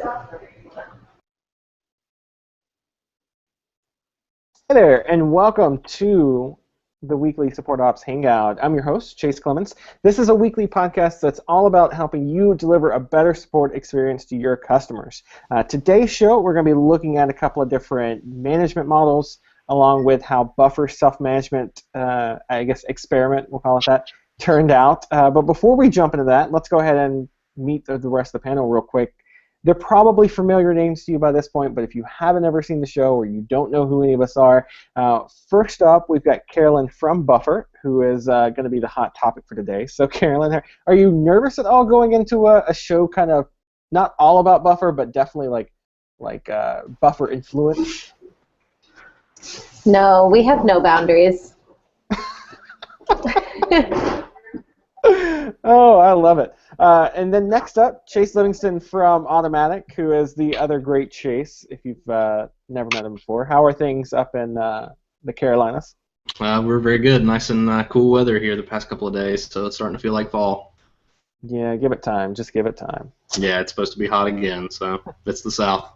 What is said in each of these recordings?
Hey there, and welcome to the weekly Support Ops Hangout. I'm your host, Chase Clements. This is a weekly podcast that's all about helping you deliver a better support experience to your customers. Today's show, we're going to be looking at a couple of different management models, along with how Buffer self-management, experiment, we'll call it that, turned out. But before we jump into that, let's go ahead and meet the rest of the panel real quick. They're probably familiar names to you by this point, but if you haven't ever seen the show or you don't know who any of us are, first up we've got Carolyn from Buffer, who is going to be the hot topic for today. So Carolyn, are you nervous at all going into a show kind of not all about Buffer, but definitely like Buffer influence? No, we have no boundaries. Oh, I love it. And then next up, Chase Livingston from Automatic, who is the other great Chase, if you've never met him before. How are things up in the Carolinas? We're very good. Nice and cool weather here the past couple of days, so it's starting to feel like fall. Yeah, give it time. Just give it time. Yeah, it's supposed to be hot again, so it's the South.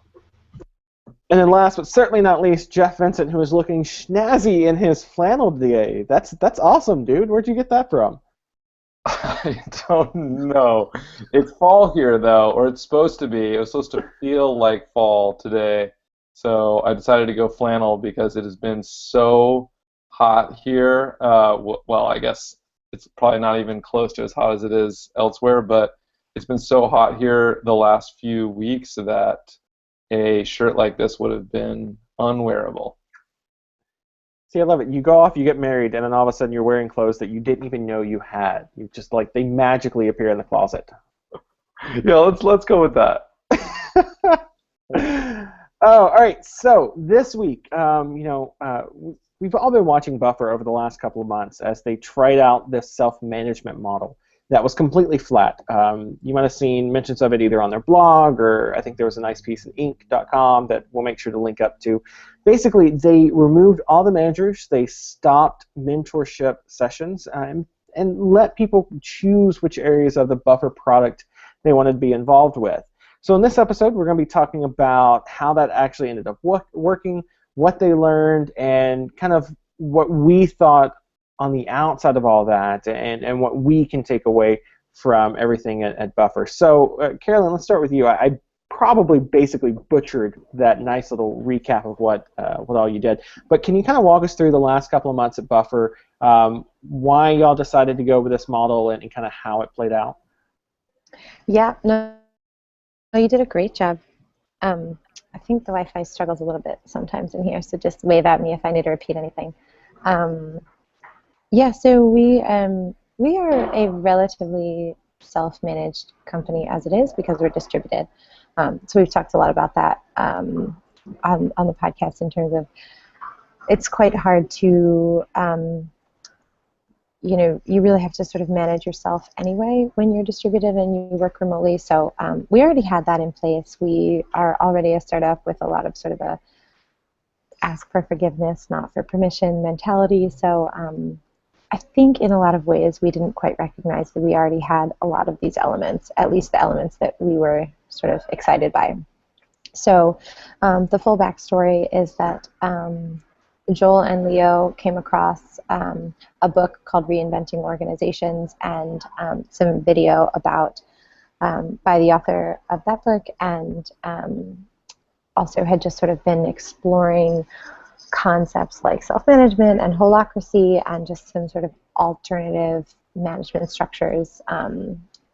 And then last but certainly not least, Jeff Vincent, who is looking snazzy in his flannel today. That's awesome, dude. Where'd you get that from? I don't know. It's fall here, though, or it's supposed to be. It was supposed to feel like fall today, so I decided to go flannel because it has been so hot here. Well, I guess it's probably not even close to as hot as it is elsewhere, but it's been so hot here the last few weeks that a shirt like this would have been unwearable. See, I love it. You go off, you get married, and then all of a sudden you're wearing clothes that you didn't even know you had. You just they magically appear in the closet. Yeah, let's go with that. Oh, all right. So this week, we've all been watching Buffer over the last couple of months as they tried out this self-management model that was completely flat. You might have seen mentions of it either on their blog, or I think there was a nice piece in Inc.com that we'll make sure to link up to. Basically, they removed all the managers, they stopped mentorship sessions, and let people choose which areas of the Buffer product they wanted to be involved with. So in this episode, we're going to be talking about how that actually ended up working, what they learned, and kind of what we thought on the outside of all that, and what we can take away from everything at Buffer. So, Carolyn, let's start with you. I probably basically butchered that nice little recap of what all you did, but can you kind of walk us through the last couple of months at Buffer, why y'all decided to go with this model, and kind of how it played out? Yeah, no, you did a great job. I think the Wi-Fi struggles a little bit sometimes in here, so just wave at me if I need to repeat anything. Yeah, so we are a relatively self-managed company as it is because we're distributed. So we've talked a lot about that on the podcast in terms of it's quite hard to, you really have to sort of manage yourself anyway when you're distributed and you work remotely. So we already had that in place. We are already a startup with a lot of sort of a ask for forgiveness, not for permission mentality. So I think in a lot of ways we didn't quite recognize that we already had a lot of these elements, at least the elements that we were sort of excited by. So the full backstory is that Joel and Leo came across a book called Reinventing Organizations and some video about by the author of that book, and also had just sort of been exploring concepts like self-management and holacracy and just some sort of alternative management structures.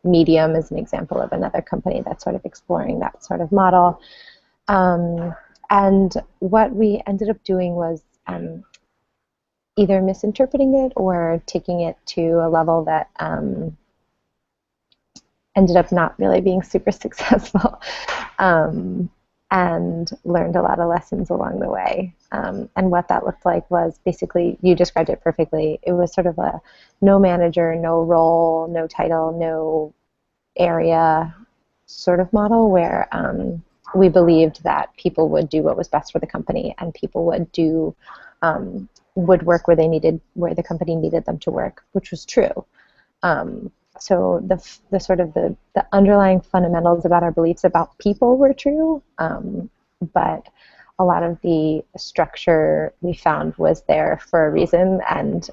Medium is an example of another company that's sort of exploring that sort of model. And what we ended up doing was either misinterpreting it or taking it to a level that ended up not really being super successful. And learned a lot of lessons along the way. And what that looked like was basically, you described it perfectly, it was sort of a no manager, no role, no title, no area sort of model where we believed that people would do what was best for the company and people would do would work where the company needed them to work, which was true. so the sort of the underlying fundamentals about our beliefs about people were true, but a lot of the structure we found was there for a reason, and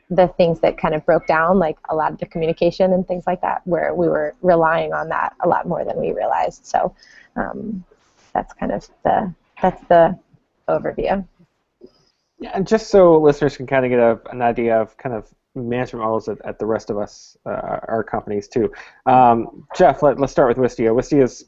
the things that kind of broke down, like a lot of the communication and things like that, where we were relying on that a lot more than we realized. So that's kind of the overview. Yeah, and just so listeners can kind of get an idea of kind of management models at the rest of us, our companies too. Jeff, let's start with Wistia. Wistia is,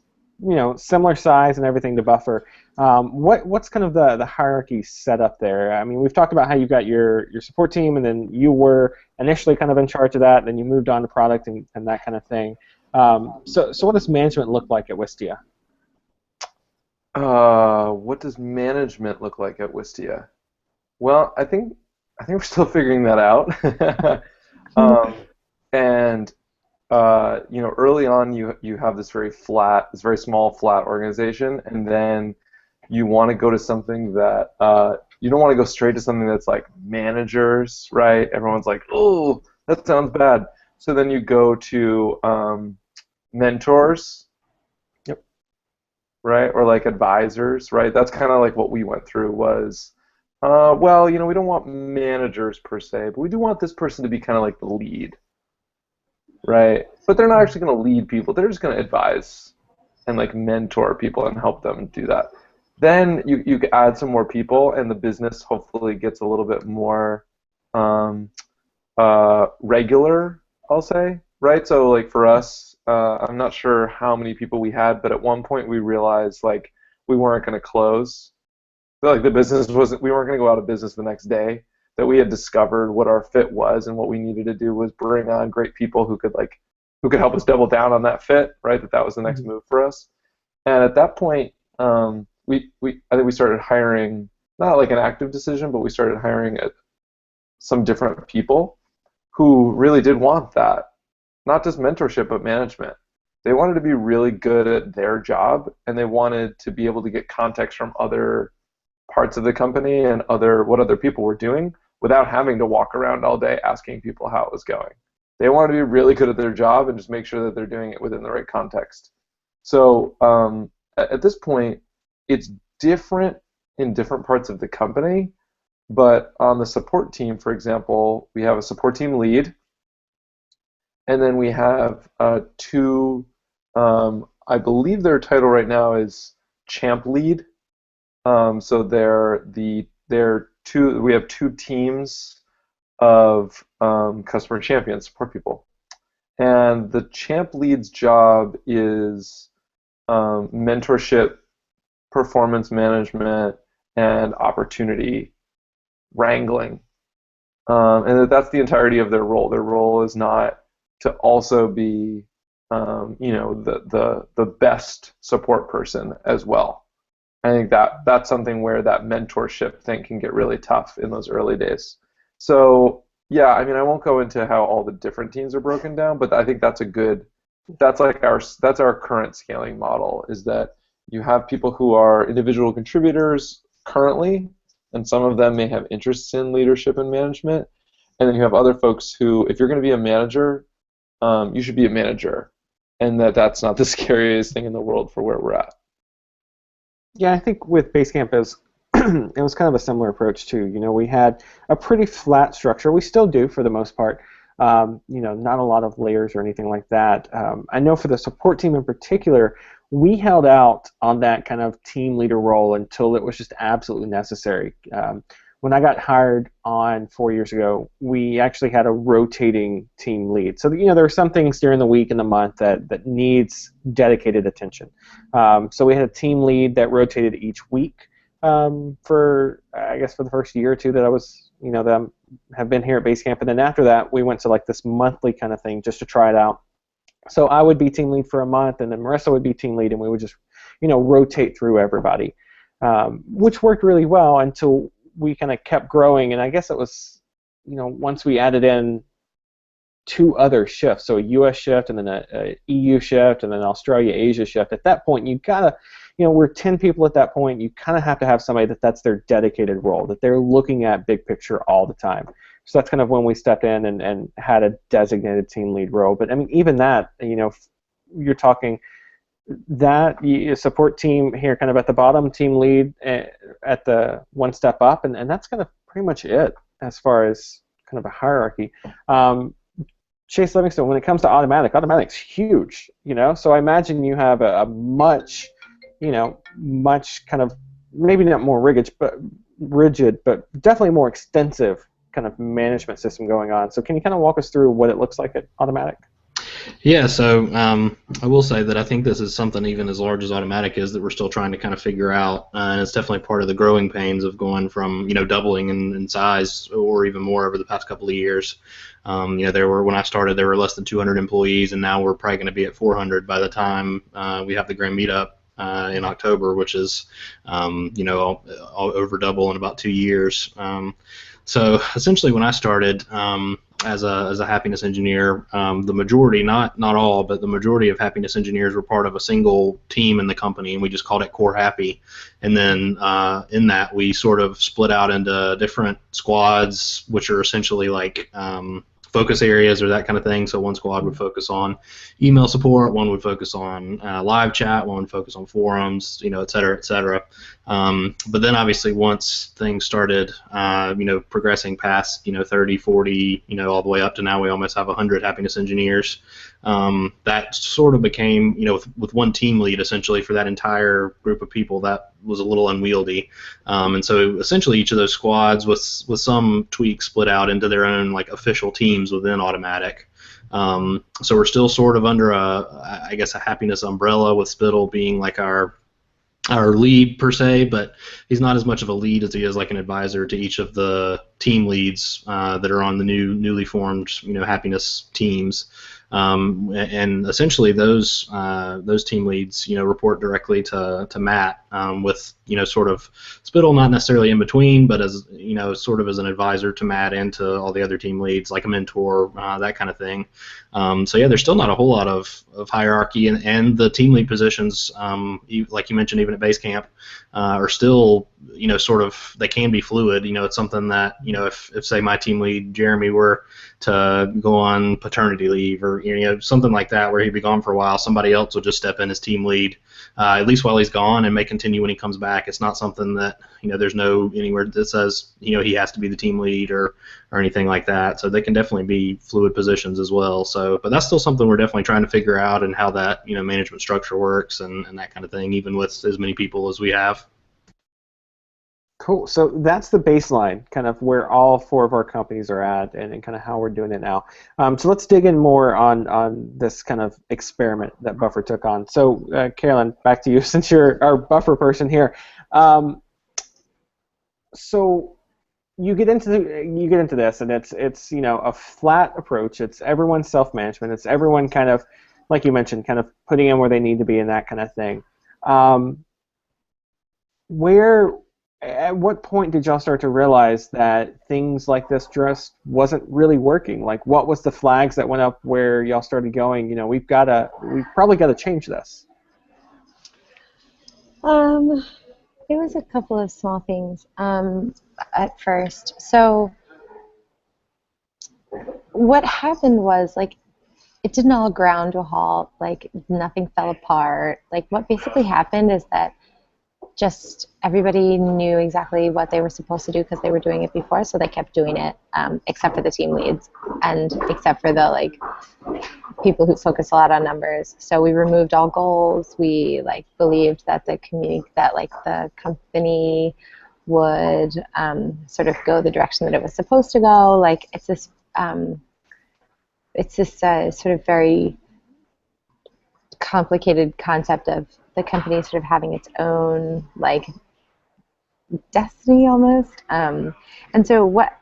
similar size and everything to Buffer. What's kind of the hierarchy set up there? I mean, we've talked about how you've got your support team, and then you were initially kind of in charge of that, and then you moved on to product and that kind of thing. So what does management look like at Wistia? What does management look like at Wistia? Well, I think we're still figuring that out. Early on you have this very small, flat organization, and then you want to go to something that you don't want to go straight to something that's like managers, right? Everyone's like, oh, that sounds bad. So then you go to mentors, yep, right, or like advisors, right? That's kind of like what we went through was. We don't want managers per se, but we do want this person to be kind of like the lead, right? But they're not actually going to lead people. They're just going to advise and like mentor people and help them do that. Then you add some more people, and the business hopefully gets a little bit more regular, I'll say, right? So like for us, I'm not sure how many people we had, but at one point we realized like we weren't going to close. Like the business we weren't going to go out of business the next day, that we had discovered what our fit was, and what we needed to do was bring on great people who could help us double down on that fit, right? That was the next move for us. And at that point, I think we started hiring, not like an active decision, but we started hiring some different people who really did want that, not just mentorship, but management. They wanted to be really good at their job, and they wanted to be able to get context from other parts of the company and what other people were doing without having to walk around all day asking people how it was going. They wanted to be really good at their job and just make sure that they're doing it within the right context. So at this point, it's different in different parts of the company, but on the support team, for example, we have a support team lead, and then we have two, I believe their title right now is champ lead. So we have two teams of customer champions, support people. And the champ lead's job is mentorship, performance management, and opportunity wrangling. And that's the entirety of their role. Their role is not to also be the best support person as well. I think that's something where that mentorship thing can get really tough in those early days. So yeah, I mean, I won't go into how all the different teams are broken down, but I think that's our current scaling model, is that you have people who are individual contributors currently, and some of them may have interests in leadership and management, and then you have other folks who, if you're going to be a manager, you should be a manager, and that's not the scariest thing in the world for where we're at. Yeah, I think with Basecamp it was kind of a similar approach too. We had a pretty flat structure. We still do for the most part. Not a lot of layers or anything like that. I know for the support team in particular, we held out on that kind of team leader role until it was just absolutely necessary. When I got hired on 4 years ago, we actually had a rotating team lead. So there are some things during the week and the month that needs dedicated attention. So we had a team lead that rotated each week for the first year or two that I was, that I have been here at Basecamp. And then after that, we went to like this monthly kind of thing just to try it out. So I would be team lead for a month, and then Marissa would be team lead, and we would just, rotate through everybody, which worked really well until we kind of kept growing. And I guess it was, once we added in 2 other shifts, so a U.S. shift and then a EU shift and then an Australia-Asia shift. At that point, you gotta, we're 10 people at that point. You kind of have to have somebody that's their dedicated role, that they're looking at big picture all the time. So that's kind of when we stepped in and had a designated team lead role. But I mean, even that, you're talking that support team here kind of at the bottom, team lead at the one step up, and that's kind of pretty much it as far as kind of a hierarchy. Chase Livingston, when it comes to automatic's huge, so I imagine you have a much kind of, maybe not more rigid, but definitely more extensive kind of management system going on. So can you kind of walk us through what it looks like at Automatic? Yeah, so I will say that I think this is something even as large as Automatic is that we're still trying to kind of figure out, and it's definitely part of the growing pains of going from doubling in size or even more over the past couple of years. When I started, there were less than 200 employees, and now we're probably going to be at 400 by the time we have the Grand Meetup in October, which is all over double in about 2 years. So essentially, when I started as a happiness engineer, the majority, not all, but the majority of happiness engineers were part of a single team in the company, and we just called it Core Happy. And then in that, we sort of split out into different squads, which are essentially like focus areas or that kind of thing. So one squad would focus on email support, one would focus on live chat, one would focus on forums, et cetera, et cetera. But then obviously once things started, progressing past, 30, 40, all the way up to now we almost have 100 happiness engineers. That sort of became, with one team lead essentially for that entire group of people, that was a little unwieldy. And so essentially each of those squads with some tweaks split out into their own like official teams within Automatic. So we're still sort of under a happiness umbrella, with Spittle being like our lead per se, but he's not as much of a lead as he is like an advisor to each of the team leads that are on the newly formed happiness teams. And essentially those team leads report directly to Matt, with sort of Spittle not necessarily in between, but as sort of as an advisor to Matt and to all the other team leads, like a mentor, that kind of thing. So yeah, there's still not a whole lot of hierarchy, and the team lead positions, like you mentioned, even at Basecamp, are still sort of, they can be fluid. It's something that if say my team lead Jeremy were to go on paternity leave or something like that, where he'd be gone for a while, somebody else will just step in as team lead, at least while he's gone, and may continue when he comes back. It's not something that there's no anywhere that says he has to be the team lead or anything like that. So they can definitely be fluid positions as well. So, but that's still something we're definitely trying to figure out, and how that management structure works and that kind of thing, even with as many people as we have. Cool. So that's the baseline, kind of where all four of our companies are at, and kind of how we're doing it now. So let's dig in more on this kind of experiment that Buffer took on. So Carolyn, back to you, since you're our Buffer person here. So you get into this, and it's a flat approach. It's everyone self-management. It's everyone kind of, like you mentioned, kind of putting in where they need to be and that kind of thing. At what point did y'all start to realize that things like this just wasn't really working? Like, what was the flags that went up where y'all started going, we've probably got to change this? It was a couple of small things at first. So what happened was, like, it didn't all ground to a halt. Like, nothing fell apart. Like, what basically happened is that just everybody knew exactly what they were supposed to do because they were doing it before, so they kept doing it, except for the team leads and except for the people who focus a lot on numbers. So we removed all goals. We believed that the company would sort of go the direction that it was supposed to go. It's this sort of very complicated concept of the company sort of having its own destiny almost. And so what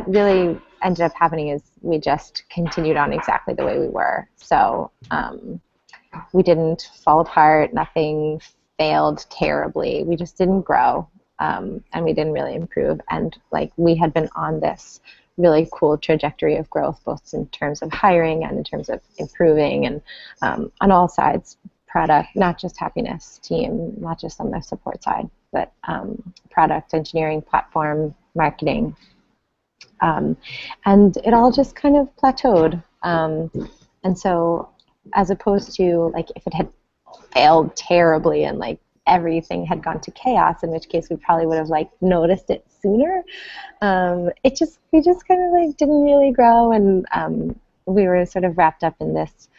really ended up happening is we just continued on exactly the way we were. So we didn't fall apart. Nothing failed terribly. We just didn't grow, and we didn't really improve. And we had been on this really cool trajectory of growth, both in terms of hiring and in terms of improving, and on all sides. Product, not just happiness team, not just on the support side, but product, engineering, platform, marketing. And it all just kind of plateaued. And so as opposed to like if it had failed terribly and like everything had gone to chaos, in which case we probably would have like noticed it sooner. We just kind of like didn't really grow, and we were sort of wrapped up in this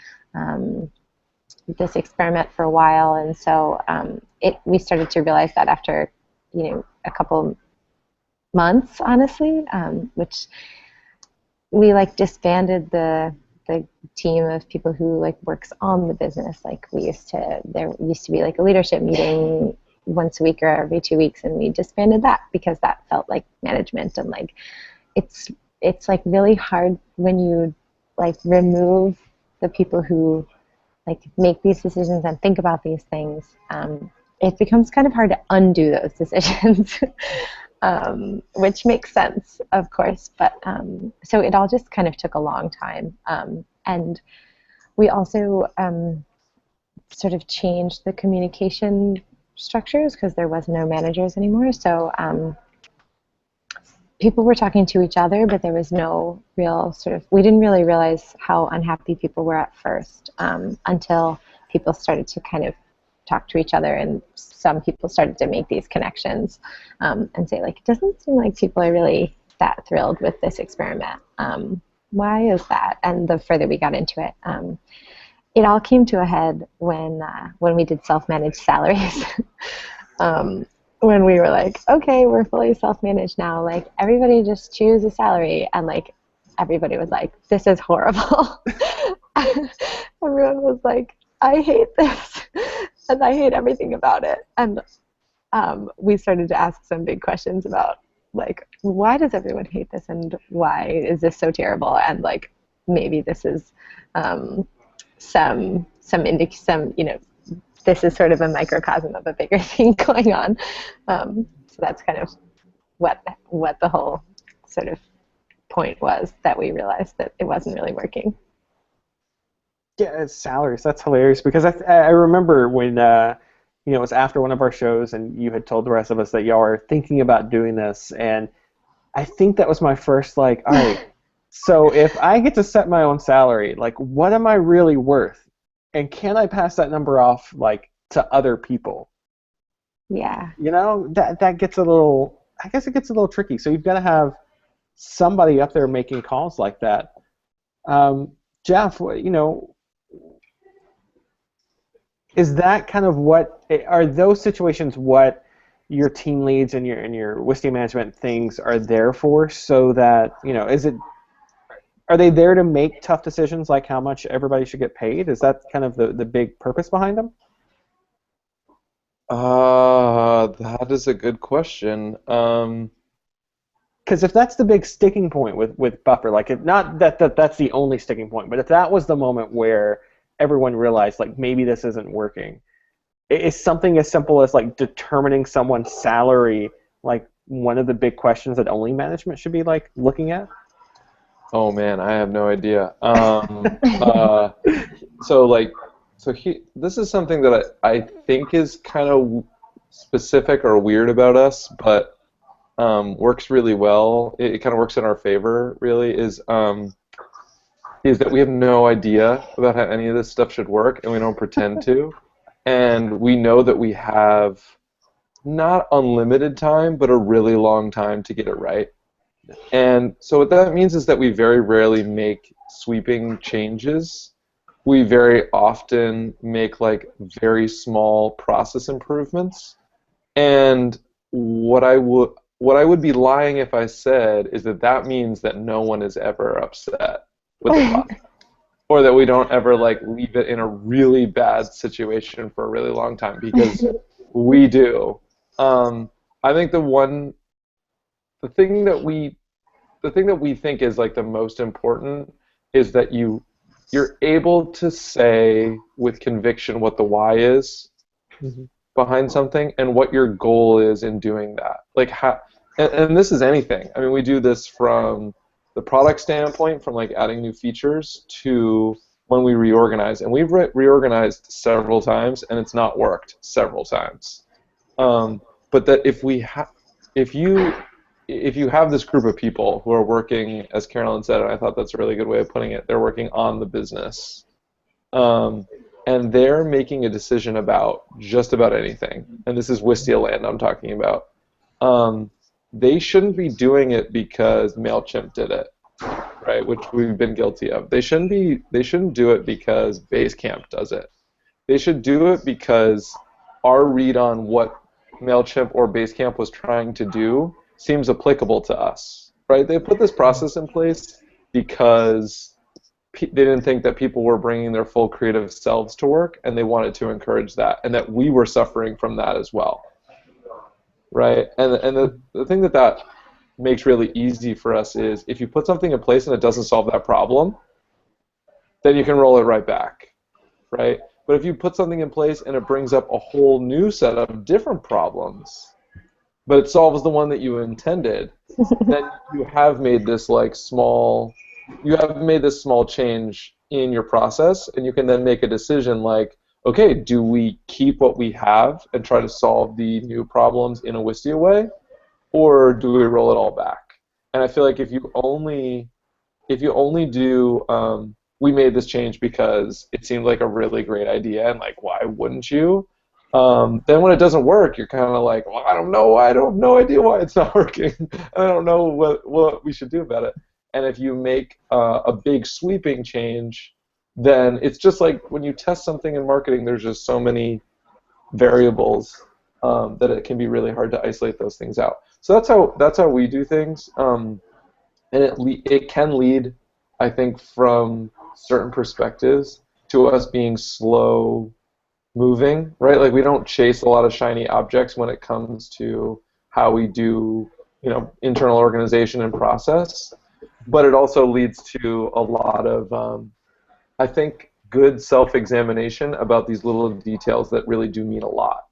this experiment for a while, and so we started to realize that after a couple months, honestly, which we like disbanded the team of people who like works on the business. Like there used to be like a leadership meeting once a week or every 2 weeks, and we disbanded that because that felt like management, and like it's like really hard when you like remove the people who like make these decisions and think about these things. It becomes kind of hard to undo those decisions. Which makes sense, of course, but so it all just kind of took a long time. And we also sort of changed the communication structures because there was no managers anymore. So people were talking to each other, but there was no real we didn't really realize how unhappy people were at first until people started to kind of talk to each other, and some people started to make these connections and say, like, it doesn't seem like people are really that thrilled with this experiment. Why is that? And the further we got into it, it all came to a head when we did self-managed salaries. When we were like, okay, we're fully self-managed now, like everybody just choose a salary, and like everybody was like, this is horrible. Everyone was like, I hate this, and I hate everything about it. And we started to ask some big questions about, like, why does everyone hate this, and why is this so terrible? And like, maybe this is this is sort of a microcosm of a bigger thing going on. So that's kind of what the whole sort of point was, that we realized that it wasn't really working. Yeah, it's salaries. That's hilarious, because I remember when it was after one of our shows, and you had told the rest of us that y'all were thinking about doing this, and I think that was my first like, all right, so if I get to set my own salary, like, what am I really worth, and can I pass that number off like to other people? Yeah. That gets a little. I guess it gets a little tricky. So you've got to have somebody up there making calls like that. Jeff, is that kind of are those situations what your team leads and your Wistia management things are there for, so that, are they there to make tough decisions like how much everybody should get paid? Is that kind of the big purpose behind them? That is a good question. Because if that's the big sticking point with Buffer, like, not that's the only sticking point, but if that was the moment where everyone realized, like, maybe this isn't working, is something as simple as like determining someone's salary like one of the big questions that only management should be like looking at? Oh man, I have no idea. This is something that I think is kind of specific or weird about us, but works really well. It kind of works in our favor, really, is that we have no idea about how any of this stuff should work, and we don't pretend to. And we know that we have not unlimited time, but a really long time to get it right. And so what that means is that we very rarely make sweeping changes. We very often make like very small process improvements. And what I would be lying if I said is that means that no one is ever upset with the process, or that we don't ever like leave it in a really bad situation for a really long time, because we do. I think the thing that we think is like the most important is that you're able to say with conviction what the why is behind something, and what your goal is in doing that. Like and this is anything. I mean, we do this from the product standpoint, from like adding new features, to when we reorganize. And we've reorganized several times, and it's not worked several times. But that if you if you have this group of people who are working, as Carolyn said, and I thought that's a really good way of putting it, they're working on the business, and they're making a decision about just about anything, and this is Wistia land I'm talking about, they shouldn't be doing it because MailChimp did it, right? Which we've been guilty of. They shouldn't do it because Basecamp does it. They should do it because our read on what MailChimp or Basecamp was trying to do seems applicable to us, right? They put this process in place because they didn't think that people were bringing their full creative selves to work, and they wanted to encourage that, and that we were suffering from that as well, right? And the thing that makes really easy for us is if you put something in place and it doesn't solve that problem, then you can roll it right back, right? But if you put something in place and it brings up a whole new set of different problems, but it solves the one that you intended, then you have made this small change in your process, and you can then make a decision like, okay, do we keep what we have and try to solve the new problems in a Wistia way, or do we roll it all back? And I feel like if you only do we made this change because it seemed like a really great idea, and why wouldn't you? Then when it doesn't work, you're kind of like, well, I don't know, I have no idea why it's not working. I don't know what we should do about it. And if you make a big sweeping change, then it's just like when you test something in marketing, there's just so many variables that it can be really hard to isolate those things out. So that's how we do things, and it can lead, I think, from certain perspectives to us being slow moving, right? Like we don't chase a lot of shiny objects when it comes to how we do, internal organization and process. But it also leads to a lot of, I think, good self-examination about these little details that really do mean a lot.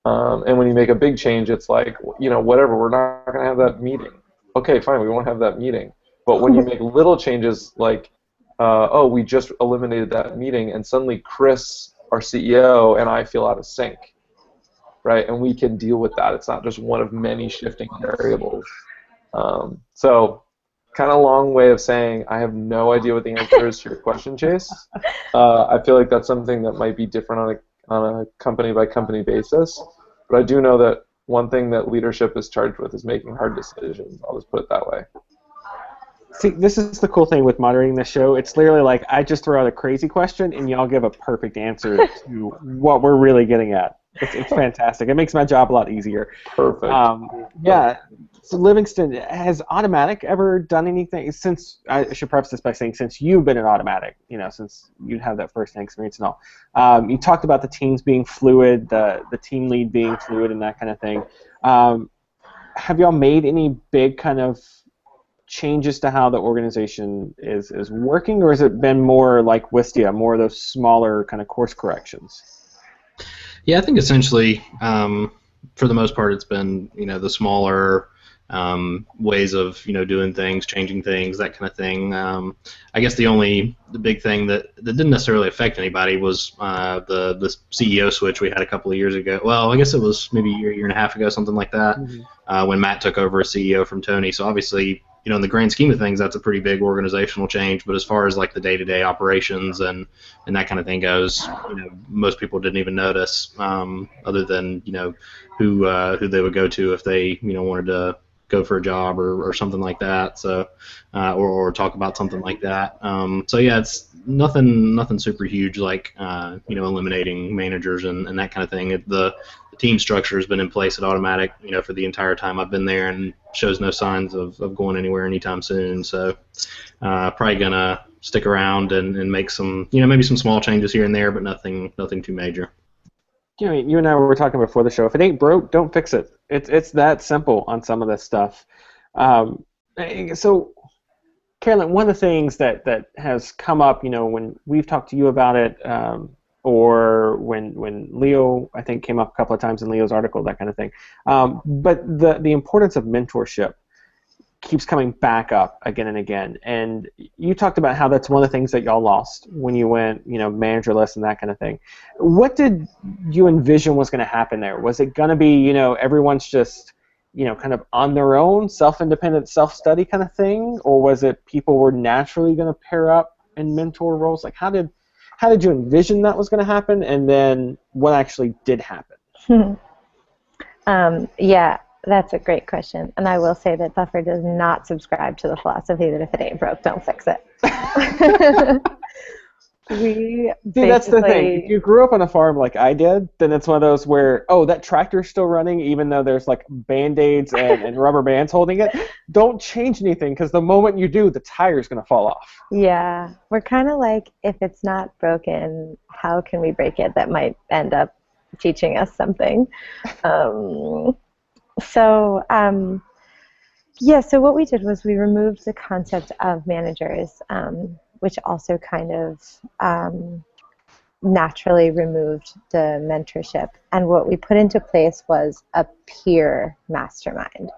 And when you make a big change, it's like, whatever, we're not going to have that meeting. Okay, fine, we won't have that meeting. But when you make little changes like, oh, we just eliminated that meeting, and suddenly Chris, our CEO, and I feel out of sync, right? And we can deal with that. It's not just one of many shifting variables. So, kind of long way of saying I have no idea what the answer is to your question, Chase. I feel like that's something that might be different on a company-by-company basis. But I do know that one thing that leadership is charged with is making hard decisions. I'll just put it that way. See, this is the cool thing with moderating this show. It's literally like I just throw out a crazy question, and y'all give a perfect answer to what we're really getting at. It's fantastic. It makes my job a lot easier. Perfect. Yeah. So Livingston, has Automatic ever done anything since? I should preface this by saying since you've been at Automatic, since you have that first-hand experience and all. You talked about the teams being fluid, the team lead being fluid, and that kind of thing. Have y'all made any big kind of changes to how the organization is working, or has it been more like Wistia, more of those smaller kind of course corrections? Yeah, I think essentially, for the most part, it's been the smaller ways of doing things, changing things, that kind of thing. I guess the big thing that didn't necessarily affect anybody was the CEO switch we had a couple of years ago. Well, I guess it was maybe a year and a half ago, something like that, when Matt took over as CEO from Tony. So obviously, in the grand scheme of things, that's a pretty big organizational change. But as far as the day-to-day operations and that kind of thing goes, most people didn't even notice, other than who they would go to if they wanted to go for a job or something like that. So or talk about something like that. So yeah, it's nothing super huge like eliminating managers and that kind of thing. The team structure has been in place at Automatic for the entire time I've been there, and shows no signs of going anywhere anytime soon. So probably gonna stick around and make some maybe some small changes here and there, but nothing too major. You and I were talking before the show. If it ain't broke, don't fix it. It's that simple on some of this stuff. So, Carolyn, one of the things that has come up, when we've talked to you about it, or when Leo, I think, came up a couple of times in Leo's article, that kind of thing. But the importance of mentorship keeps coming back up again and again. And you talked about how that's one of the things that y'all lost when you went, managerless and that kind of thing. What did you envision was going to happen there? Was it going to be, everyone's just kind of on their own, self-independent, self-study kind of thing, or was it people were naturally going to pair up in mentor roles? Like, how did you envision that was going to happen, and then what actually did happen? Yeah, that's a great question, and I will say that Buffer does not subscribe to the philosophy that if it ain't broke, don't fix it. See, that's the thing. If you grew up on a farm like I did, then it's one of those where, oh, that tractor's still running even though there's like Band-Aids and rubber bands holding it. Don't change anything, because the moment you do, the tire's going to fall off. Yeah, we're kind of like, if it's not broken, how can we break it? That might end up teaching us something. So what we did was we removed the concept of managers, which also kind of naturally removed the mentorship. And what we put into place was a peer mastermind.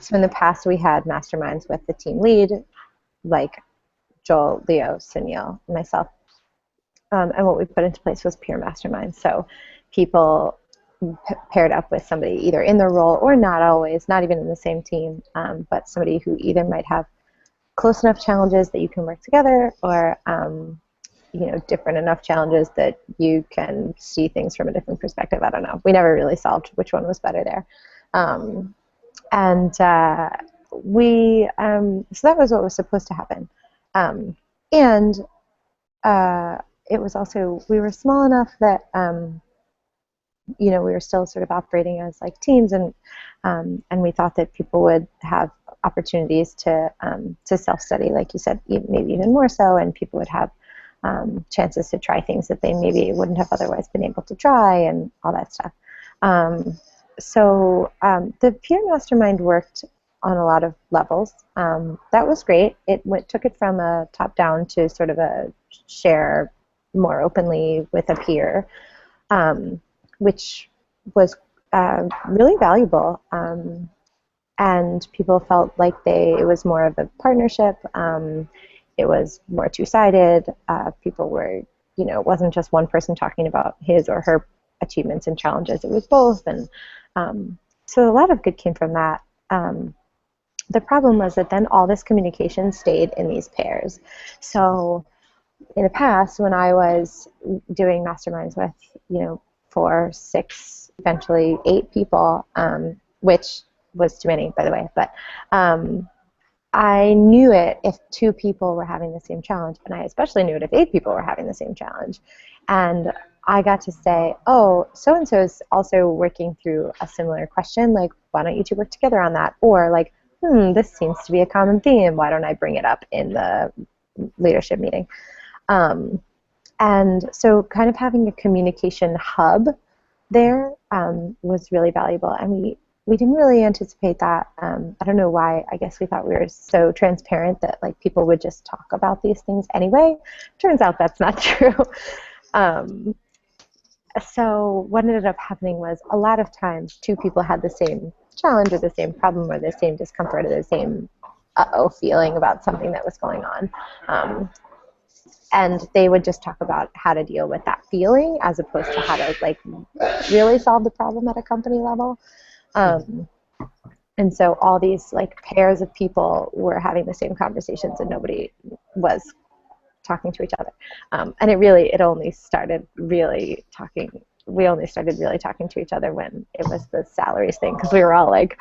So in the past, we had masterminds with the team lead, like Joel, Leo, Sunil, and myself. And what we put into place was peer masterminds. So people paired up with somebody either in their role or not always, not even in the same team, but somebody who either might have close enough challenges that you can work together, or different enough challenges that you can see things from a different perspective. I don't know. We never really solved which one was better there. So that was what was supposed to happen. It was also, we were small enough that we were still sort of operating as like teams, and we thought that people would have opportunities to self-study, like you said, maybe even more so, and people would have chances to try things that they maybe wouldn't have otherwise been able to try, and all that stuff. The peer mastermind worked on a lot of levels. That was great. It took it from a top-down to sort of a share more openly with a peer, which was really valuable. And people felt like it was more of a partnership. It was more two-sided. People were, it wasn't just one person talking about his or her achievements and challenges. It was both. And so a lot of good came from that. The problem was that then all this communication stayed in these pairs. So in the past, when I was doing masterminds with, 4, 6, eventually 8 people, which was too many, by the way, but I knew it if 2 people were having the same challenge, and I especially knew it if 8 people were having the same challenge. And I got to say, oh, so-and-so is also working through a similar question, like, why don't you 2 work together on that? Or like, this seems to be a common theme, why don't I bring it up in the leadership meeting? And so kind of having a communication hub there was really valuable, and we didn't really anticipate that. I don't know why. I guess we thought we were so transparent that like people would just talk about these things anyway. Turns out that's not true. So what ended up happening was a lot of times 2 people had the same challenge or the same problem or the same discomfort or the same uh-oh feeling about something that was going on. And they would just talk about how to deal with that feeling as opposed to how to like really solve the problem at a company level. And so all these like pairs of people were having the same conversations and nobody was talking to each other. And it only started really talking. We only started really talking to each other when it was the salaries thing, because we were all like,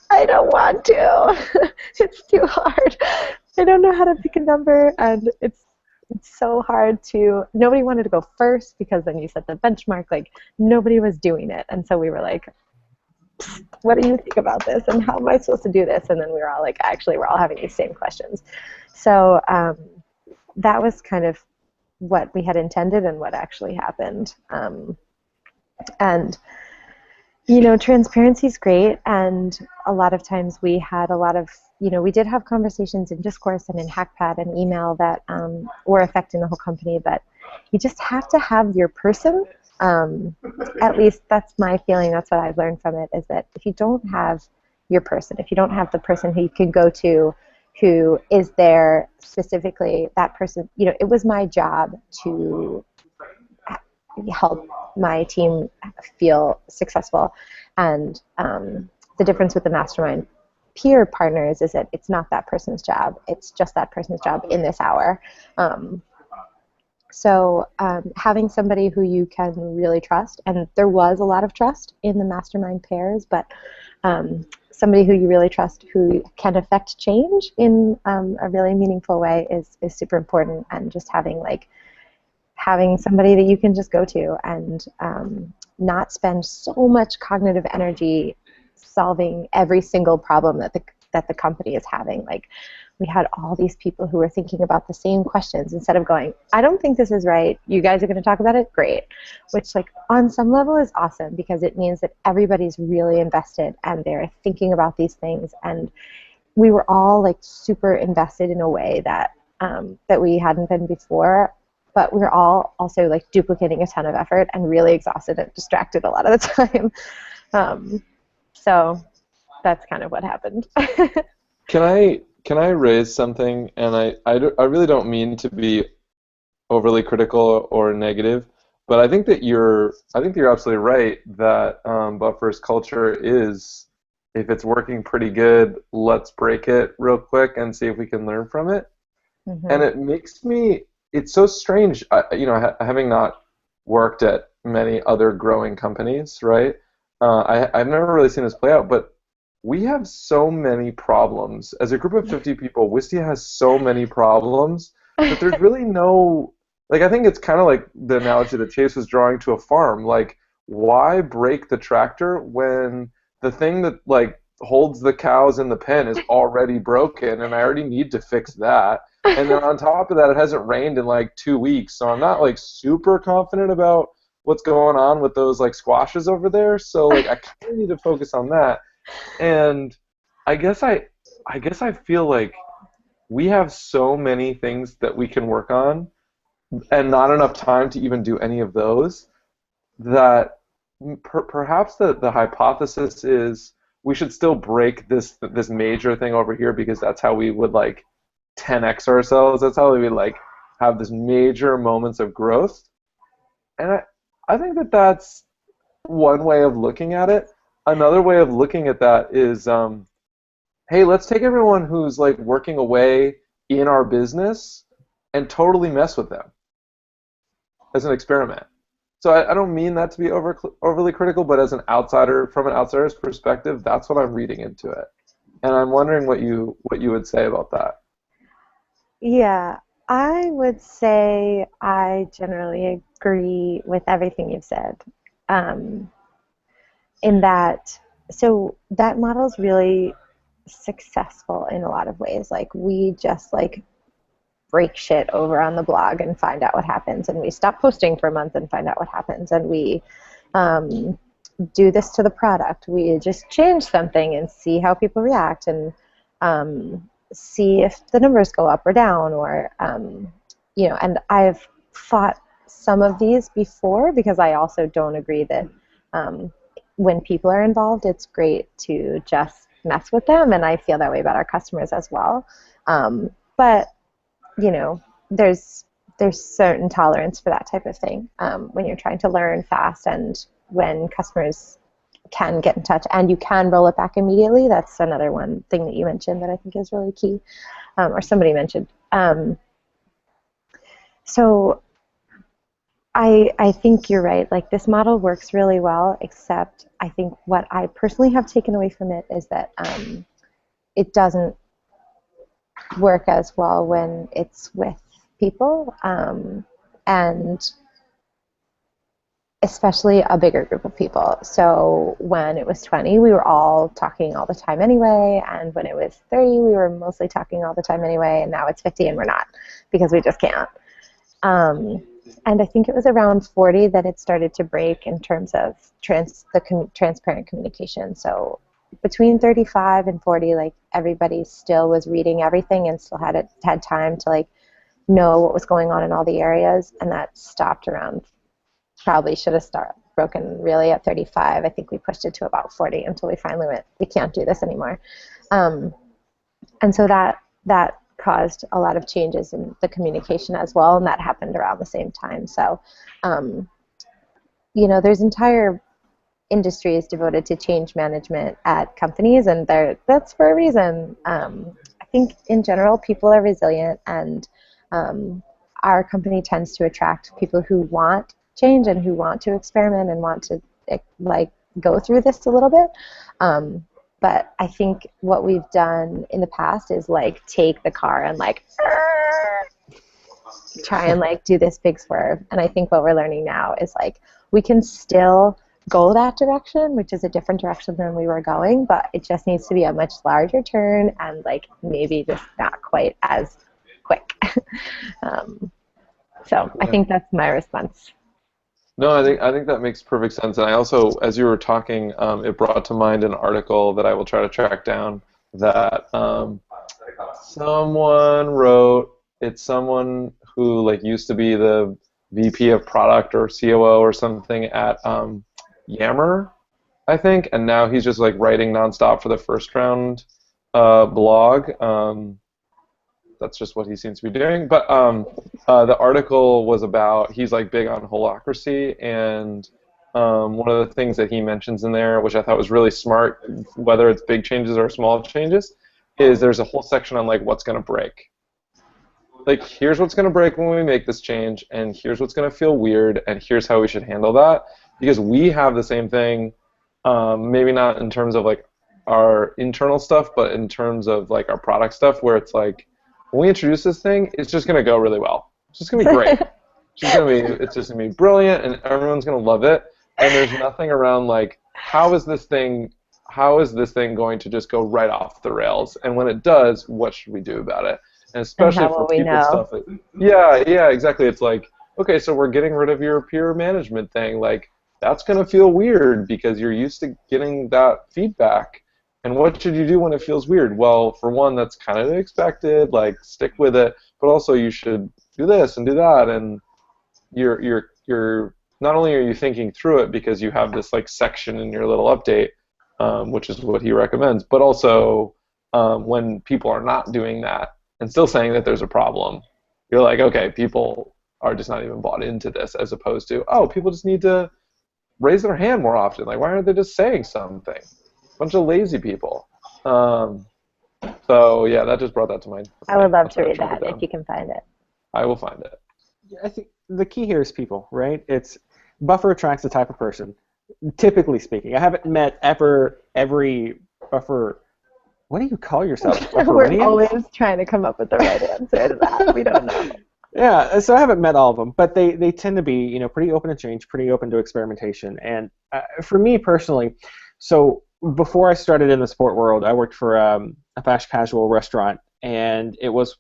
I don't want to. It's too hard. I don't know how to pick a number, and it's so hard to. Nobody wanted to go first because then you set the benchmark. Like nobody was doing it, and so we were like, what do you think about this, and how am I supposed to do this? And then we were all like, actually, we're all having these same questions. So that was kind of what we had intended and what actually happened. And transparency is great, and a lot of times we had a lot of, we did have conversations in Discourse and in Hackpad and email that were affecting the whole company, but you just have to have your person. At least that's my feeling. That's what I've learned from it, is that if you don't have your person, if you don't have the person who you can go to who is there specifically, that person, it was my job to help my team feel successful. And the difference with the mastermind peer partners is that it's not that person's job. It's just that person's job in this hour. So having somebody who you can really trust, and there was a lot of trust in the mastermind pairs, but somebody who you really trust who can affect change in a really meaningful way is super important. And just having somebody that you can just go to and not spend so much cognitive energy solving every single problem that the company is having. Like, we had all these people who were thinking about the same questions instead of going, I don't think this is right. You guys are going to talk about it? Great. Which, like, on some level is awesome because it means that everybody's really invested and they're thinking about these things. And we were all, like, super invested in a way that that we hadn't been before. But we were all also, like, duplicating a ton of effort and really exhausted and distracted a lot of the time. So that's kind of what happened. Can I raise something? And I really don't mean to be overly critical or negative, but I think you're absolutely right that Buffer's culture is, if it's working pretty good, let's break it real quick and see if we can learn from it. Mm-hmm. And it makes me, it's so strange, having not worked at many other growing companies, right? I've never really seen this play out, but we have so many problems. As a group of 50 people, Wistia has so many problems that there's really no, like, I think it's kind of like the analogy that Chase was drawing to a farm. Like, why break the tractor when the thing that, like, holds the cows in the pen is already broken and I already need to fix that? And then on top of that, it hasn't rained in, like, 2 weeks, so I'm not, like, super confident about what's going on with those, like, squashes over there. So, like, I kind of need to focus on that. And I guess I feel like we have so many things that we can work on and not enough time to even do any of those, that perhaps the hypothesis is we should still break this major thing over here because that's how we would, like, 10x ourselves. That's how we would, like, have this major moments of growth. And I think that's one way of looking at it. Another way of looking at that is, hey, let's take everyone who's, like, working away in our business and totally mess with them as an experiment. So I don't mean that to be overly critical, but as an outsider, from an outsider's perspective, that's what I'm reading into it. And I'm wondering what you would say about that. Yeah, I would say I generally agree with everything you've said. In that, so that model is really successful in a lot of ways. Like, we just, like, break shit over on the blog and find out what happens, and we stop posting for a month and find out what happens, and we do this to the product. We just change something and see how people react, and see if the numbers go up or down, or and I've fought some of these before because I also don't agree that when people are involved, it's great to just mess with them, and I feel that way about our customers as well. But there's certain tolerance for that type of thing when you're trying to learn fast, and when customers can get in touch and you can roll it back immediately. That's another one thing that you mentioned that I think is really key, or somebody mentioned. So I think you're right. Like, this model works really well, except I think what I personally have taken away from it is that it doesn't work as well when it's with people, and especially a bigger group of people. So when it was 20, we were all talking all the time anyway, and when it was 30, we were mostly talking all the time anyway, and now it's 50 and we're not, because we just can't. And I think it was around 40 that it started to break in terms of transparent communication. So between 35 and 40, like, everybody still was reading everything and still had time to, like, know what was going on in all the areas, and that stopped around, probably should have broken really at 35. I think we pushed it to about 40 until we finally went, we can't do this anymore. And so that caused a lot of changes in the communication as well, and that happened around the same time. So, there's entire industry is devoted to change management at companies, and that's for a reason. I think in general people are resilient, and our company tends to attract people who want change and who want to experiment and want to like go through this a little bit. But I think what we've done in the past is like take the car and like try and like do this big swerve. And I think what we're learning now is like we can still go that direction, which is a different direction than we were going, but it just needs to be a much larger turn and like maybe just not quite as quick. So I think that's my response. No, I think that makes perfect sense. And I also, as you were talking, it brought to mind an article that I will try to track down that someone wrote. It's someone who like used to be the VP of product or COO or something at Yammer, I think, and now he's just like writing nonstop for the First Round blog. That's just what he seems to be doing. But the article was about, he's like big on holacracy, and one of the things that he mentions in there, which I thought was really smart, whether it's big changes or small changes, is there's a whole section on like what's going to break. Like, here's what's going to break when we make this change, and here's what's going to feel weird, and here's how we should handle that. Because we have the same thing, maybe not in terms of like our internal stuff, but in terms of like our product stuff, where it's like, when we introduce this thing, it's just going to go really well. It's just going to be great. It's just going to be brilliant, and everyone's going to love it. And there's nothing around like, how is this thing going to just go right off the rails? And when it does, what should we do about it? And especially for people stuff. Yeah, exactly. It's like, okay, so we're getting rid of your peer management thing. Like, that's going to feel weird because you're used to getting that feedback. And what should you do when it feels weird? Well, for one, that's kind of expected. Like, stick with it. But also, you should do this and do that. And you're not only are you thinking through it because you have this like section in your little update, which is what he recommends. But also, when people are not doing that and still saying that there's a problem, you're like, okay, people are just not even bought into this, as opposed to, oh, people just need to raise their hand more often. Like, why aren't they just saying something? Bunch of lazy people. So yeah, that just brought that to mind. I would love to read that if you can find it. I will find it. Yeah, I think the key here is people, right? It's Buffer attracts the type of person. Typically speaking, I haven't met every Buffer. What do you call yourself? We're always trying to come up with the right answer to that. We don't know. Yeah, so I haven't met all of them, but they tend to be pretty open to change, pretty open to experimentation. And for me personally, so before I started in the sport world, I worked for a fast casual restaurant, and it was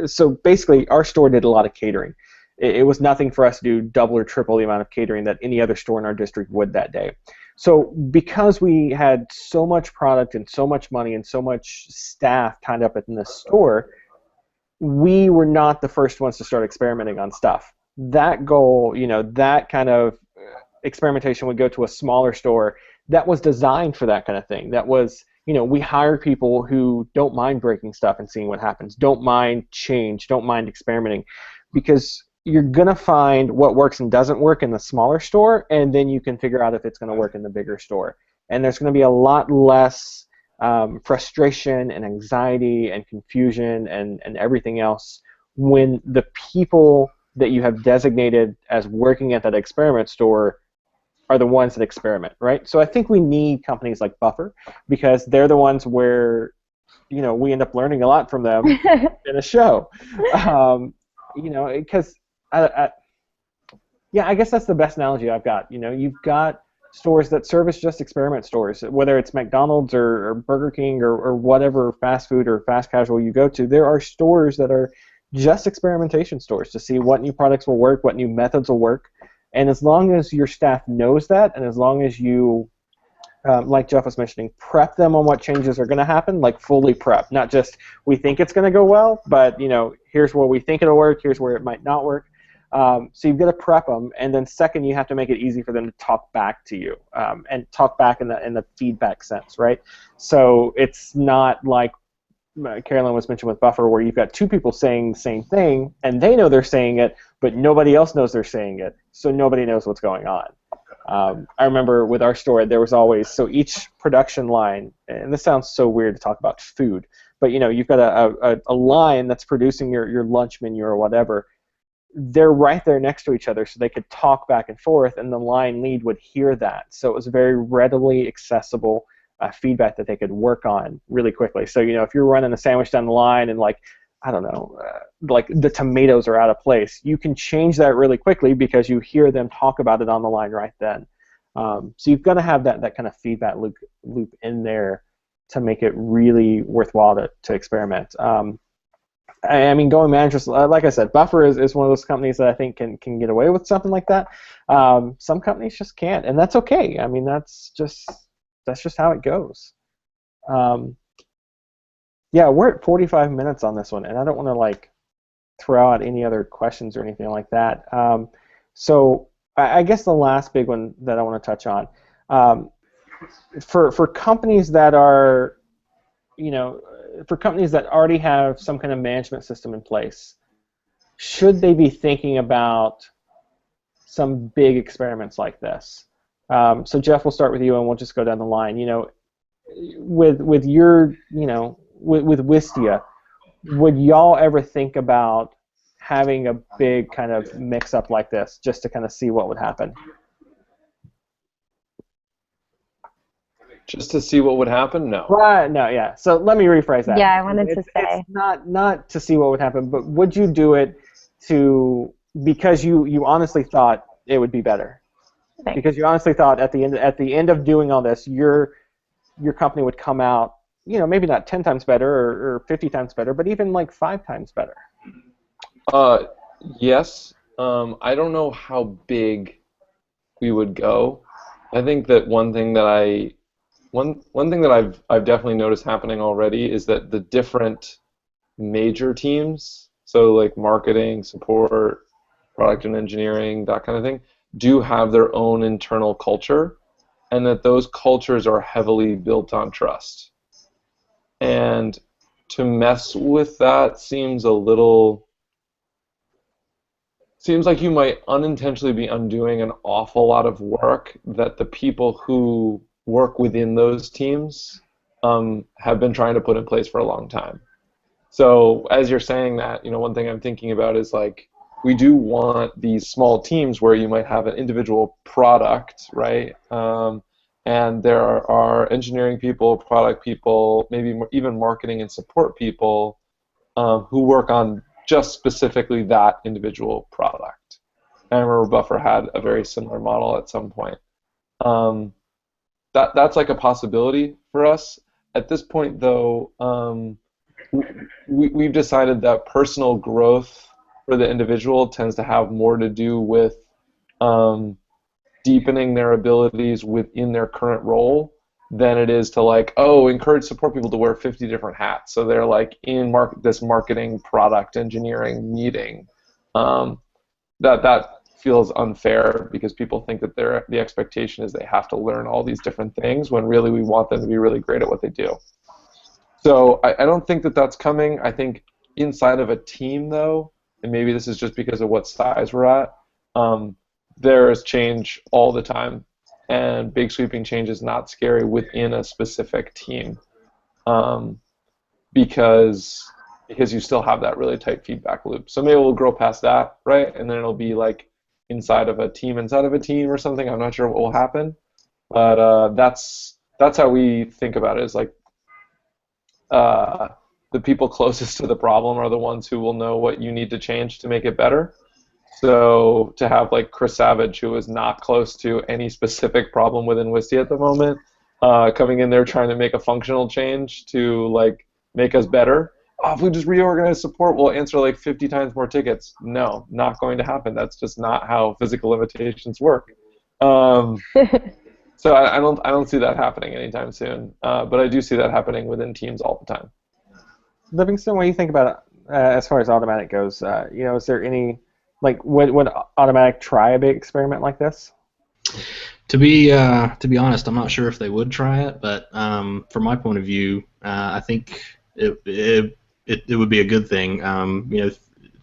so basically our store did a lot of catering. It was nothing for us to do double or triple the amount of catering that any other store in our district would that day. So because we had so much product and so much money and so much staff tied up in the store, we were not the first ones to start experimenting on stuff. That goal, that kind of experimentation would go to a smaller store that was designed for that kind of thing. That was, we hired people who don't mind breaking stuff and seeing what happens, don't mind change, don't mind experimenting, because you're going to find what works and doesn't work in the smaller store, and then you can figure out if it's going to work in the bigger store. And there's going to be a lot less frustration and anxiety and confusion and everything else when the people that you have designated as working at that experiment store are the ones that experiment, right? So I think we need companies like Buffer because they're the ones where, we end up learning a lot from them in a show. Because I guess that's the best analogy I've got. You've got stores that service just experiment stores, whether it's McDonald's or Burger King or whatever fast food or fast casual you go to. There are stores that are just experimentation stores to see what new products will work, what new methods will work. And as long as your staff knows that, and as long as you, like Jeff was mentioning, prep them on what changes are going to happen, like fully prep, not just we think it's going to go well, but here's where we think it'll work, here's where it might not work. So you've got to prep them, and then second, you have to make it easy for them to talk back to you, and talk back in the feedback sense, right? So it's not like Carolyn was mentioning with Buffer, where you've got two people saying the same thing, and they know they're saying it, but nobody else knows they're saying it, so nobody knows what's going on. I remember with our store, there was always, so each production line, and this sounds so weird to talk about food, but you've got a line that's producing your lunch menu or whatever. They're right there next to each other, so they could talk back and forth, and the line lead would hear that. So it was very readily accessible feedback that they could work on really quickly. So if you're running a sandwich down the line and I don't know, like the tomatoes are out of place, you can change that really quickly because you hear them talk about it on the line right then. So you've got to have that kind of feedback loop in there to make it really worthwhile to experiment. I mean, going managers, like I said, Buffer is one of those companies that I think can get away with something like that. Some companies just can't, and that's okay. I mean, that's just how it goes. Yeah, we're at 45 minutes on this one, and I don't want to throw out any other questions or anything like that. So I guess the last big one that I want to touch on, for companies that are, for companies that already have some kind of management system in place, should they be thinking about some big experiments like this? So Jeff, we'll start with you, and we'll just go down the line. With your, with Wistia, would y'all ever think about having a big kind of mix-up like this just to kind of see what would happen? Just to see what would happen? No. Right, no, yeah. So let me rephrase that. Yeah, I wanted to say. It's not to see what would happen, but would you do it because you honestly thought it would be better? Thanks. Because you honestly thought at the end of doing all this, your company would come out, maybe not 10 times better or 50 times better, but even 5 times better. Yes. I don't know how big we would go. I think that one thing that I've definitely noticed happening already is that the different major teams, so like marketing, support, product and engineering, that kind of thing, do have their own internal culture, and that those cultures are heavily built on trust. And to mess with that seems like you might unintentionally be undoing an awful lot of work that the people who work within those teams have been trying to put in place for a long time. So as you're saying that, one thing I'm thinking about is we do want these small teams where you might have an individual product, right? And there are engineering people, product people, maybe even marketing and support people who work on just specifically that individual product. And I remember Buffer had a very similar model at some point. That's a possibility for us. At this point, though, we've decided that personal growth for the individual tends to have more to do with deepening their abilities within their current role than it is to encourage support people to wear 50 different hats. So they're in this marketing product engineering meeting. That feels unfair because people think that the expectation is they have to learn all these different things when really we want them to be really great at what they do. So I don't think that that's coming. I think inside of a team, though, and maybe this is just because of what size we're at, there is change all the time, and big sweeping change is not scary within a specific team because you still have that really tight feedback loop. So maybe we'll grow past that, right? And then it'll be inside of a team or something. I'm not sure what will happen, but that's how we think about it. Is the people closest to the problem are the ones who will know what you need to change to make it better. So to have Chris Savage, who is not close to any specific problem within Wistia at the moment, coming in there trying to make a functional change to make us better. Oh, if we just reorganize support, we'll answer 50 times more tickets. No, not going to happen. That's just not how physical limitations work. So I don't see that happening anytime soon. But I do see that happening within teams all the time. Livingston, what do you think about it as far as Automatic goes? Is there any would Automatic try a big experiment like this? To be honest, I'm not sure if they would try it, but from my point of view, I think it would be a good thing.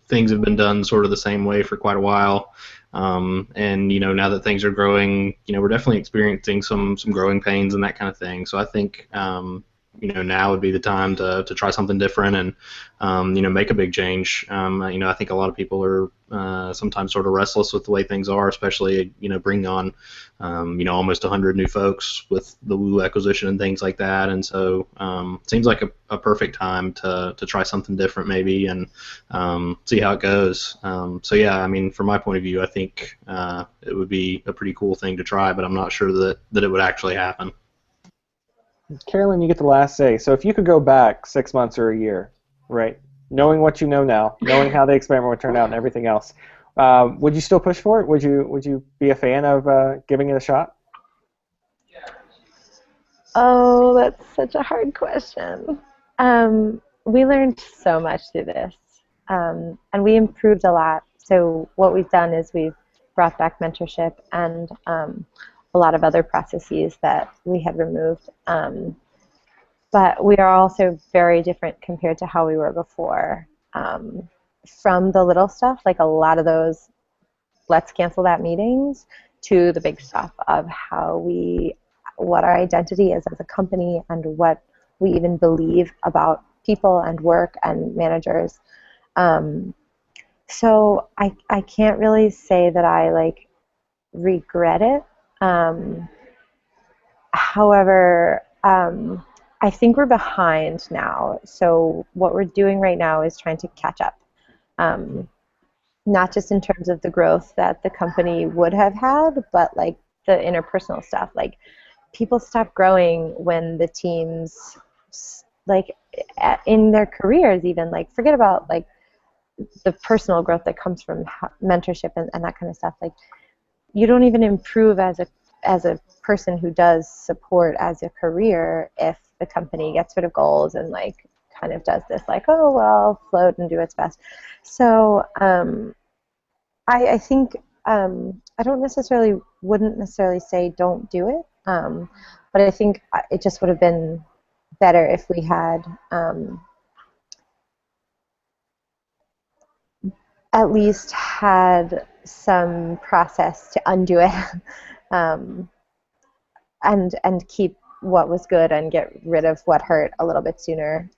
Things have been done sort of the same way for quite a while. And now that things are growing, we're definitely experiencing some growing pains and that kind of thing. So I think now would be the time to try something different and make a big change. I think a lot of people are sometimes sort of restless with the way things are, especially bringing on almost 100 new folks with the Woo acquisition and things like that. And so it seems like a perfect time to try something different maybe and see how it goes. So yeah, I mean, from my point of view, I think it would be a pretty cool thing to try, but I'm not sure that it would actually happen. Carolyn, you get the last say. So if you could go back 6 months or a year, right, knowing what you know now, knowing how the experiment would turn out and everything else, would you still push for it? Would you be a fan of giving it a shot? Oh, that's such a hard question. We learned so much through this, and we improved a lot. So what we've done is we've brought back mentorship and a lot of other processes that we had removed. But we are also very different compared to how we were before. From the little stuff, like a lot of those let's cancel that meetings, to the big stuff of what our identity is as a company and what we even believe about people and work and managers. So I can't really say that I regret it. However, I think we're behind now. So what we're doing right now is trying to catch up. Not just in terms of the growth that the company would have had, but the interpersonal stuff. People stop growing when the teams, in their careers even, forget about the personal growth that comes from mentorship and that kind of stuff. You don't even improve as a person who does support as a career if the company gets rid of goals and kind of does this oh well, float and do its best. So I think I wouldn't necessarily say don't do it, but I think it just would have been better if we had at least had some process to undo it, and keep what was good and get rid of what hurt a little bit sooner.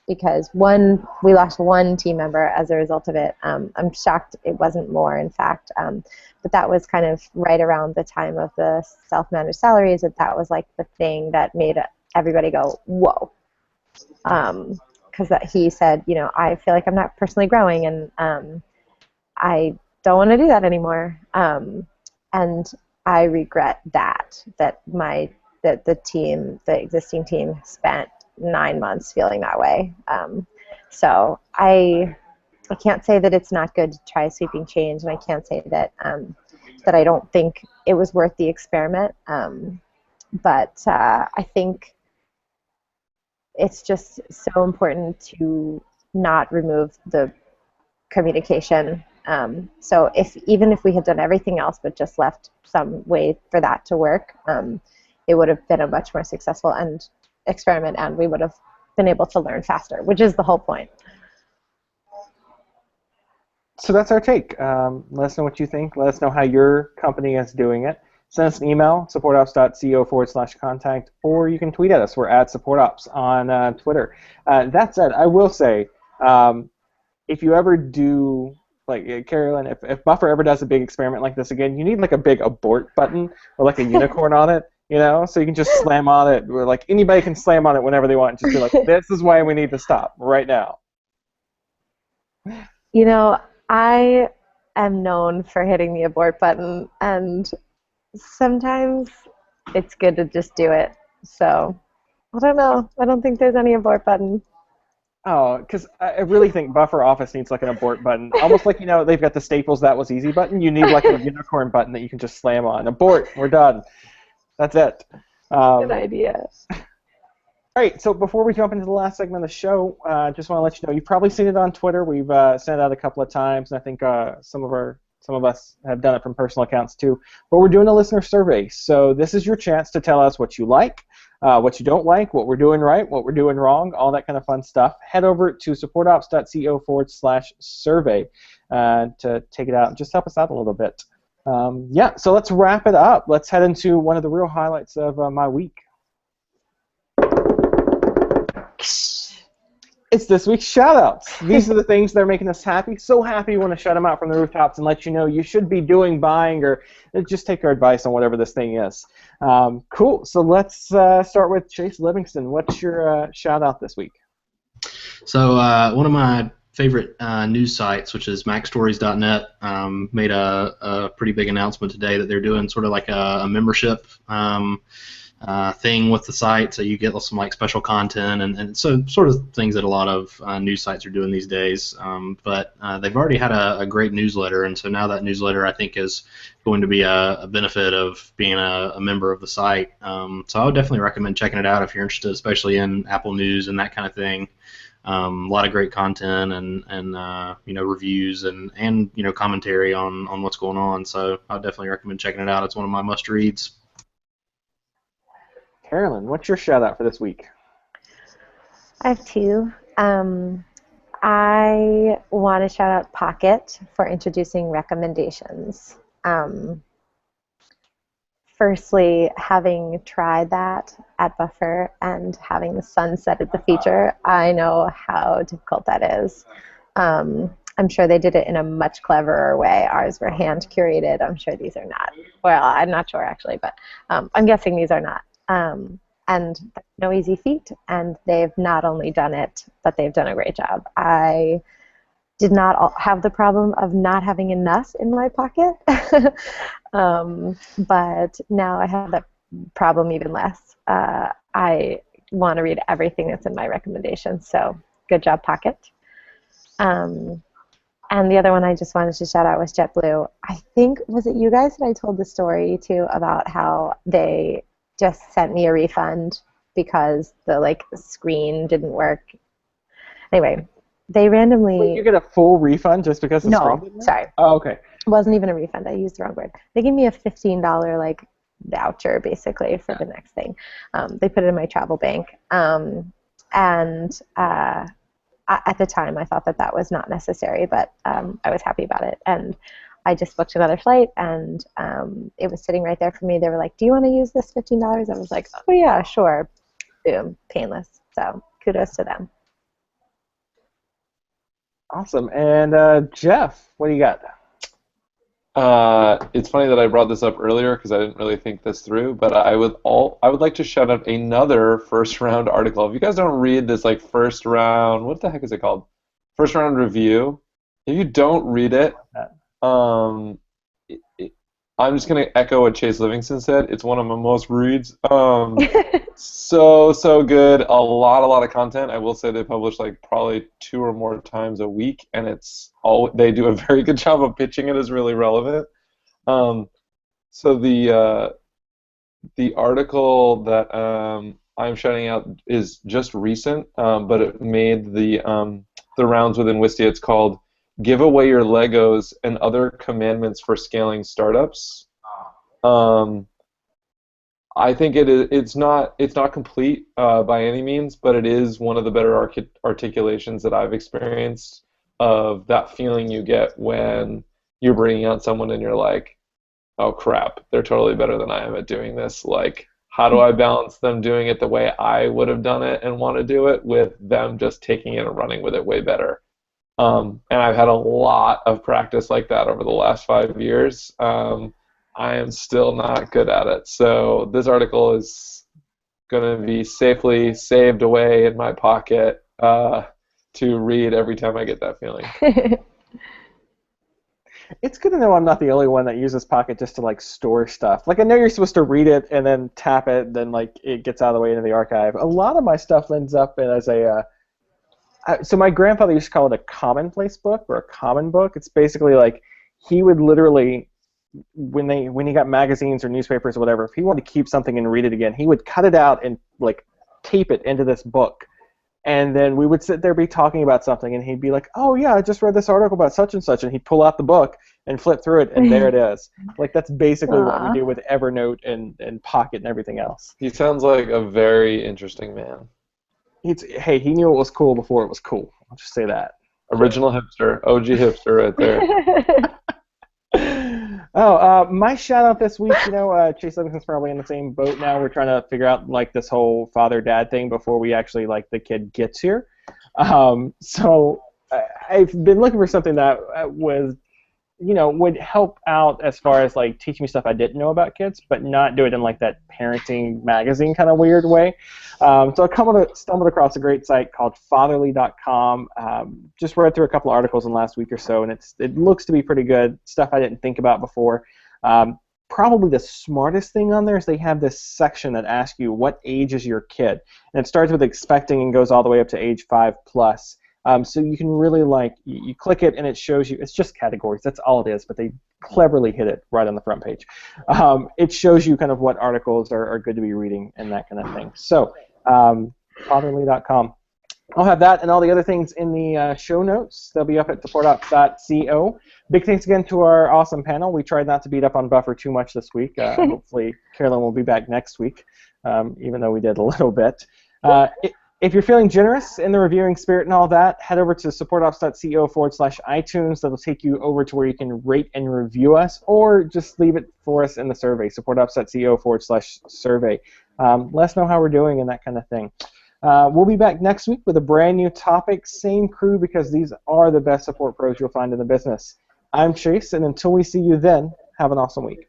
Because we lost one team member as a result of it. I'm shocked it wasn't more, in fact. But that was kind of right around the time of the self-managed salaries. That was the thing that made everybody go, whoa. Because he said, I feel like I'm not personally growing, and I don't want to do that anymore. And I regret that the existing team spent 9 months feeling that way. So I can't say that it's not good to try a sweeping change, and I can't say that that I don't think it was worth the experiment. But I think it's just so important to not remove the communication. So even if we had done everything else but just left some way for that to work, it would have been a much more successful experiment, and we would have been able to learn faster, which is the whole point. So that's our take. Let us know what you think. Let us know how your company is doing it. Send us an email, supportops.co/contact, or you can tweet at us. We're at supportops on Twitter. That said, I will say, if you ever do, Carolyn, if Buffer ever does a big experiment like this again, you need a big abort button or a unicorn on it, so you can just slam on it. Or anybody can slam on it whenever they want. And just be this is why we need to stop right now. I am known for hitting the abort button, and sometimes it's good to just do it. So I don't know. I don't think there's any abort button. Oh, because I really think Buffer Office needs an abort button. Almost they've got the Staples That Was Easy button. You need a unicorn button that you can just slam on. Abort. We're done. That's it. Good idea. All right, so before we jump into the last segment of the show, just want to let you know, you've probably seen it on Twitter. We've sent it out a couple of times, and I think some of us have done it from personal accounts too. But we're doing a listener survey, so this is your chance to tell us what you like, what you don't like, what we're doing right, what we're doing wrong, all that kind of fun stuff, head over to supportops.co/survey to take it out and just help us out a little bit. Yeah, so let's wrap it up. Let's head into one of the real highlights of my week. It's this week's shout-outs. These are the things that are making us happy. So happy we want to shout them out from the rooftops and let you know you should be doing, buying, or just take our advice on whatever this thing is. Cool. So let's start with Chase Livingston. What's your shout-out this week? So one of my favorite news sites, which is MacStoriesnet, made a pretty big announcement today that they're doing sort of like a membership thing with the site, so you get some like special content and so sort of things that a lot of news sites are doing these days. But they've already had a great newsletter, and so now that newsletter I think is going to be a benefit of being a member of the site. So I would definitely recommend checking it out if you're interested, especially in Apple News and that kind of thing. A lot of great content and reviews and commentary on what's going on. So I would definitely recommend checking it out. It's one of my must reads. Carolyn, what's your shout out for this week? I have two. I want to shout out Pocket for introducing recommendations. Firstly, having tried that at Buffer and having sunsetted the feature, I know how difficult that is. I'm sure they did it in a much cleverer way. Ours were hand curated. I'm sure these are not. Well, I'm not sure actually, but I'm guessing these are not. And no easy feat, and they've not only done it, but they've done a great job. I did not have the problem of not having enough in my pocket, but now I have that problem even less. I want to read everything that's in my recommendations, so good job, Pocket. And the other one I just wanted to shout out was JetBlue. I think, was it you guys that I told the story to about how they just sent me a refund because the screen didn't work. Anyway, they randomly... Wait, you get a full refund just because the screen didn't work? Sorry. Oh, okay. It wasn't even a refund. I used the wrong word. They gave me a $15 voucher basically for the next thing. They put it in my travel bank. At the time I thought that was not necessary, but I was happy about it. And I just booked another flight, and it was sitting right there for me. They were like, do you want to use this $15? I was like, oh, yeah, sure. Boom, painless. So kudos to them. Awesome. And Jeff, what do you got? It's funny that I brought this up earlier because I didn't really think this through, but I would like to shout out another first round article. If you guys don't read this first round, what the heck is it called? First round review. If you don't read it, I'm just going to echo what Chase Livingston said. It's one of my most reads. So good. A lot of content. I will say they publish probably 2 or more times a week, and they do a very good job of pitching it as really relevant. So the article that I'm shouting out is just recent, but it made the rounds within Wistia. It's called "Give Away Your Legos and Other Commandments for Scaling Startups." I think it's not complete by any means, but it is one of the better articulations that I've experienced of that feeling you get when you're bringing out someone and you're like, oh crap, they're totally better than I am at doing this. How do I balance them doing it the way I would have done it and want to do it with them just taking it and running with it way better? And I've had a lot of practice like that over the last 5 years. I am still not good at it. So this article is going to be safely saved away in my pocket to read every time I get that feeling. It's good to know I'm not the only one that uses Pocket just to store stuff. I know you're supposed to read it and then tap it, then it gets out of the way into the archive. A lot of my stuff ends up as a so my grandfather used to call it a commonplace book or a common book. It's basically he would literally, when he got magazines or newspapers or whatever, if he wanted to keep something and read it again, he would cut it out and tape it into this book. And then we would sit there be talking about something, and he'd be like, oh yeah, I just read this article about such and such, and he'd pull out the book, and flip through it, and there it is. Like, that's basically what we Aw. do with Evernote and Pocket and everything else. He sounds like a very interesting man. Hey, he knew it was cool before it was cool. I'll just say that. Original hipster, OG hipster right there. My shout out this week, Chase Livingston's probably in the same boat now. We're trying to figure out like this whole father-dad thing before we actually like the kid gets here. So I've been looking for something that would help out as far as like teach me stuff I didn't know about kids, but not do it in like that parenting magazine kind of weird way. So I stumbled across a great site called fatherly.com. Just read through a couple articles in the last week or so, and it looks to be pretty good, stuff I didn't think about before. Probably the smartest thing on there is they have this section that asks you what age is your kid, and it starts with expecting and goes all the way up to age 5+. So you can really you click it and it shows you, it's just categories, that's all it is, but they cleverly hit it right on the front page. It shows you kind of what articles are good to be reading and that kind of thing. So fatherly.com. I'll have that and all the other things in the show notes. They'll be up at supportops.co. Big thanks again to our awesome panel. We tried not to beat up on Buffer too much this week. Hopefully Carolyn will be back next week, even though we did a little bit. If you're feeling generous in the reviewing spirit and all that, head over to supportops.co/iTunes. That'll take you over to where you can rate and review us, or just leave it for us in the survey, supportops.co/survey. Let us know how we're doing and that kind of thing. We'll be back next week with a brand new topic, same crew, because these are the best support pros you'll find in the business. I'm Chase, and until we see you then, have an awesome week.